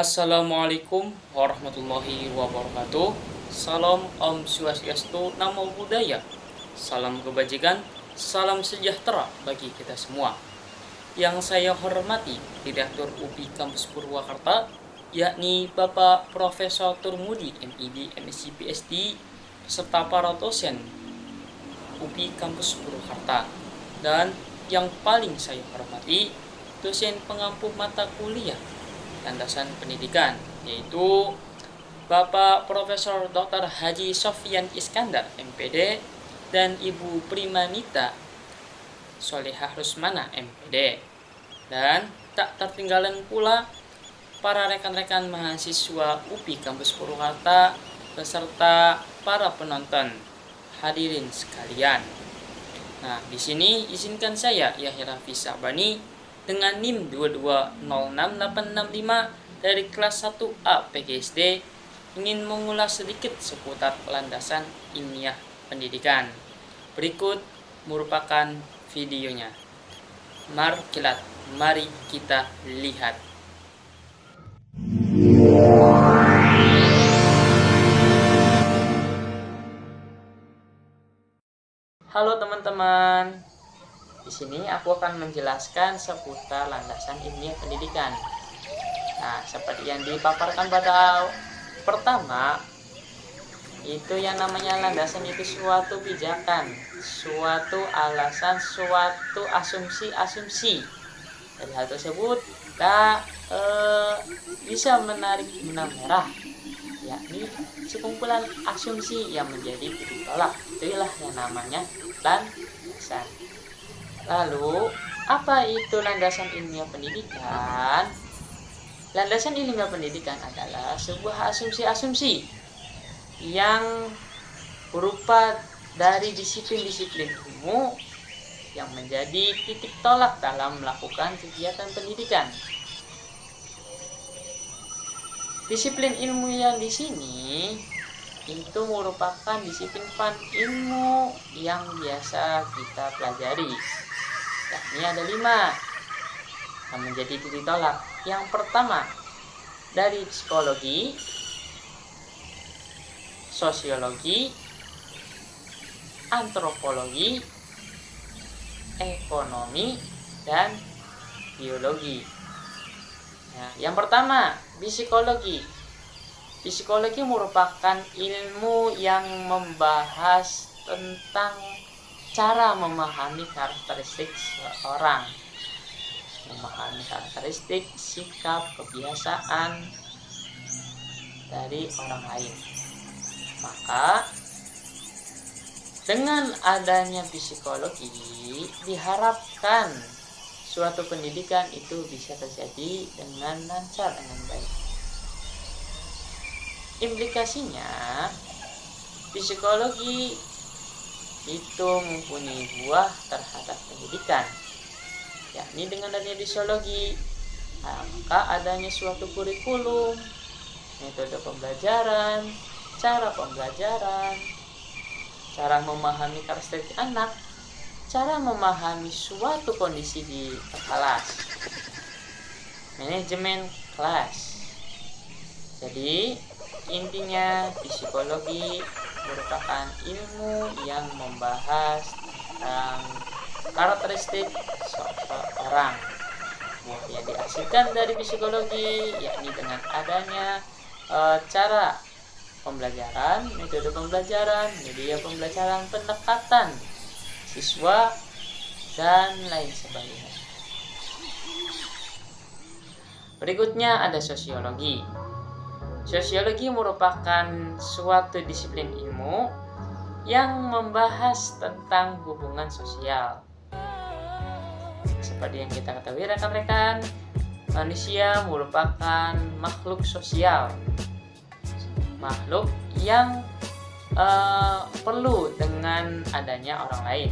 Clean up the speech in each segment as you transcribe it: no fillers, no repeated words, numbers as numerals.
Assalamualaikum warahmatullahi wabarakatuh. Salam Om Swastiastu, Namo Buddhaya. Salam kebajikan, salam sejahtera bagi kita semua. Yang saya hormati Direktur UPI Kampus Purwakarta, yakni Bapak Profesor Turmudi MIB MSc PhD, serta para dosen UPI Kampus Purwakarta. Dan yang paling saya hormati dosen pengampu mata kuliah landasan pendidikan, yaitu Bapak Profesor Dr. Haji Sofyan Iskandar MPD dan Ibu Primanita Solehah Rusmana MPD. Dan tak tertinggalan pula para rekan-rekan mahasiswa UPI Kampus Purwakarta beserta para penonton, hadirin sekalian. Nah, di sini izinkan saya Yahya Rafi Sabani dengan NIM 2206865 dari kelas 1A PGSD ingin mengulas sedikit seputar landasan ilmiah pendidikan. Berikut merupakan videonya. Mari kita lihat. Halo teman-teman. Di sini aku akan menjelaskan seputar landasan ilmiah pendidikan. Nah, seperti yang dipaparkan pada pertama, itu yang namanya landasan itu suatu pijakan, suatu alasan, suatu asumsi. Dari hal tersebut kita bisa menarik benang merah, yakni sekumpulan asumsi yang menjadi titik tolak. Itulah yang namanya landasan. Lalu, apa itu landasan ilmiah pendidikan? Landasan ilmiah pendidikan adalah sebuah asumsi-asumsi yang berupa dari disiplin-disiplin ilmu yang menjadi titik tolak dalam melakukan kegiatan pendidikan. Disiplin ilmu yang di sini itu merupakan disiplin ilmu yang biasa kita pelajari. Yakni ada 5 yang menjadi titik tolak. Yang pertama, dari psikologi, sosiologi, antropologi, ekonomi, dan biologi. Nah, yang pertama, psikologi. Psikologi merupakan ilmu yang membahas tentang cara memahami karakteristik seseorang, memahami karakteristik, sikap, kebiasaan dari orang lain. Maka dengan adanya psikologi diharapkan suatu pendidikan itu bisa terjadi dengan lancar, dengan baik. Implikasinya, psikologi itu mempunyai buah terhadap pendidikan, yakni dengan adanya psikologi, maka adanya suatu kurikulum, metode pembelajaran, cara pembelajaran, cara memahami karakteristik anak, cara memahami suatu kondisi di kelas, manajemen kelas. Jadi intinya psikologi merupakan ilmu yang membahas tentang karakteristik seseorang. Yang dihasilkan dari psikologi yakni dengan adanya cara pembelajaran, metode pembelajaran, media pembelajaran, pendekatan siswa, dan lain sebagainya. Berikutnya ada sosiologi. Sosiologi merupakan suatu disiplin ilmu yang membahas tentang hubungan sosial. Seperti yang kita ketahui rekan-rekan, manusia merupakan makhluk sosial, makhluk yang perlu dengan adanya orang lain,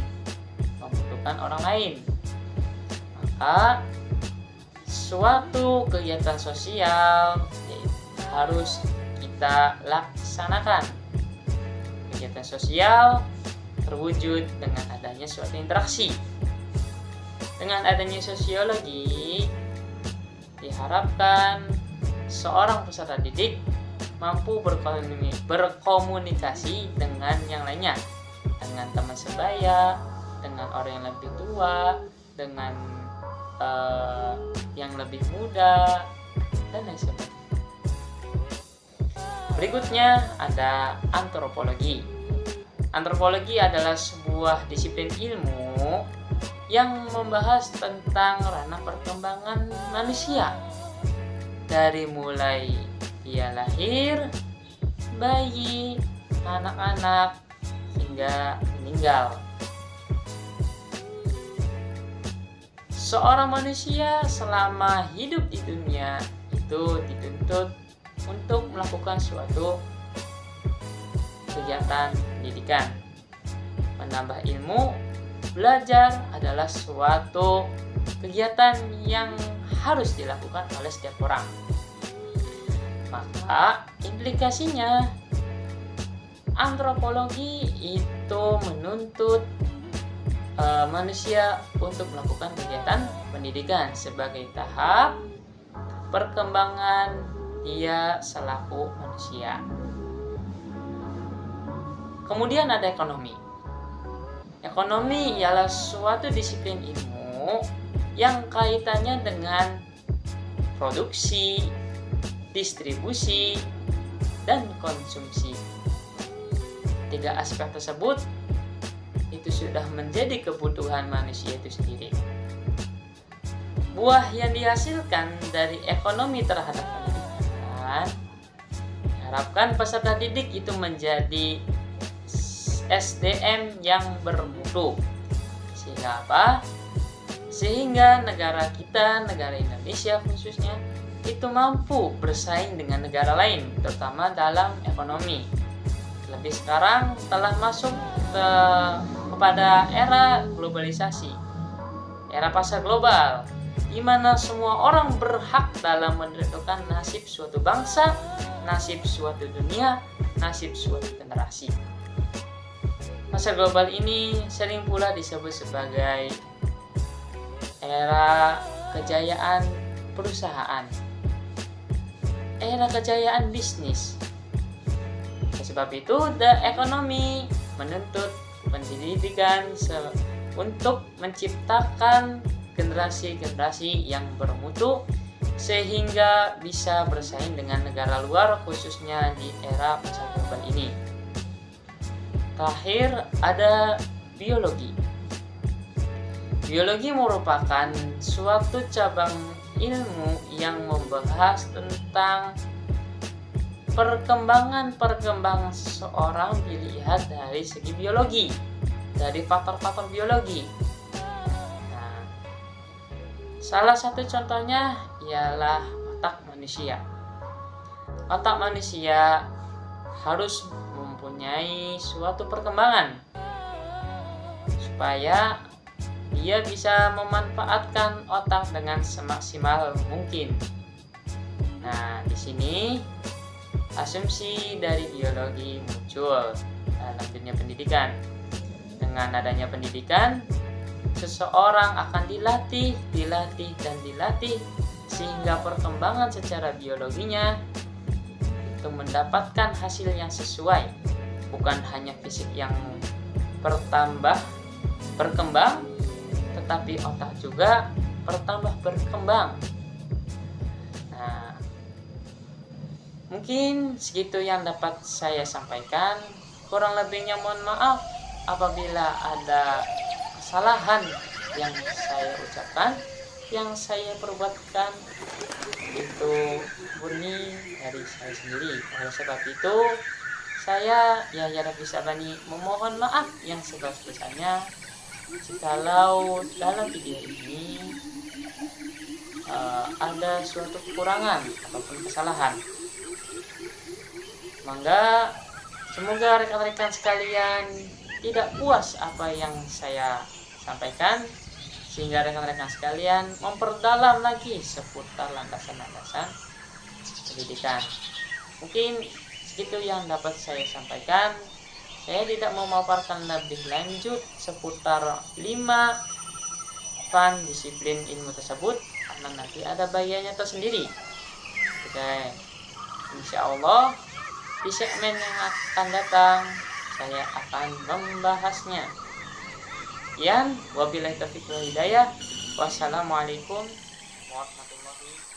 membutuhkan orang lain. Maka suatu kegiatan sosial harus kita laksanakan. Kegiatan sosial terwujud dengan adanya suatu interaksi. Dengan adanya sosiologi diharapkan seorang peserta didik mampu berkomunikasi dengan yang lainnya, dengan teman sebaya, dengan orang yang lebih tua, dengan yang lebih muda, dan lain sebagainya. Berikutnya ada antropologi. Antropologi adalah sebuah disiplin ilmu yang membahas tentang ranah perkembangan manusia, dari mulai dia lahir, bayi, anak-anak, hingga meninggal. Seorang manusia selama hidup di dunia itu dituntut untuk melakukan suatu kegiatan pendidikan. Menambah ilmu, belajar adalah suatu kegiatan yang harus dilakukan oleh setiap orang. Maka implikasinya antropologi itu menuntut manusia untuk melakukan kegiatan pendidikan sebagai tahap perkembangan dia selaku manusia. Kemudian ada ekonomi. Ekonomi ialah suatu disiplin ilmu yang kaitannya dengan produksi, distribusi, dan konsumsi. Tiga aspek tersebut itu sudah menjadi kebutuhan manusia itu sendiri. Buah yang dihasilkan dari ekonomi terhadap pendidikan, diharapkan peserta didik itu menjadi SDM yang bermutu. Sehingga apa? Sehingga negara kita, negara Indonesia khususnya, itu mampu bersaing dengan negara lain, terutama dalam ekonomi. Lebih sekarang telah masuk kepada era globalisasi, era pasar global, di mana semua orang berhak dalam menentukan nasib suatu bangsa, nasib suatu dunia, nasib suatu generasi. Pasar global ini sering pula disebut sebagai era kejayaan perusahaan, era kejayaan bisnis. Sebab itu, ekonomi menuntut pendidikan untuk menciptakan generasi-generasi yang bermutu sehingga bisa bersaing dengan negara luar, khususnya di era pasar global ini. Terakhir ada biologi. Biologi merupakan suatu cabang ilmu yang membahas tentang perkembangan seseorang dilihat dari segi biologi, dari faktor-faktor biologi. Nah, salah satu contohnya ialah otak manusia. Otak manusia harus mempunyai suatu perkembangan supaya dia bisa memanfaatkan otak dengan semaksimal mungkin. Nah, di sini asumsi dari biologi muncul dalam dunia pendidikan. Dengan adanya pendidikan, seseorang akan dilatih sehingga perkembangan secara biologinya itu mendapatkan hasil yang sesuai, bukan hanya fisik yang berkembang, tetapi otak juga berkembang. Nah, mungkin segitu yang dapat saya sampaikan. Kurang lebihnya mohon maaf apabila ada kesalahan yang saya ucapkan, yang saya perbuatkan, itu murni dari saya sendiri. Oleh sebab itu, saya Yahya Raffi Sabani memohon maaf yang sebesar-besarnya jikalau dalam video ini ada suatu kekurangan ataupun kesalahan. Semoga rekan-rekan sekalian tidak puas apa yang saya sampaikan, sehingga rekan-rekan sekalian memperdalam lagi seputar landasan-landasan pendidikan. Mungkin segitu yang dapat saya sampaikan. Saya tidak memaparkan lebih lanjut seputar 5 disiplin ilmu tersebut, karena nanti ada bagiannya tersendiri. Oke, insya Allah di segmen yang akan datang saya akan membahasnya. Wabillahi taufiq wal hidayah. Wassalamualaikum warahmatullahi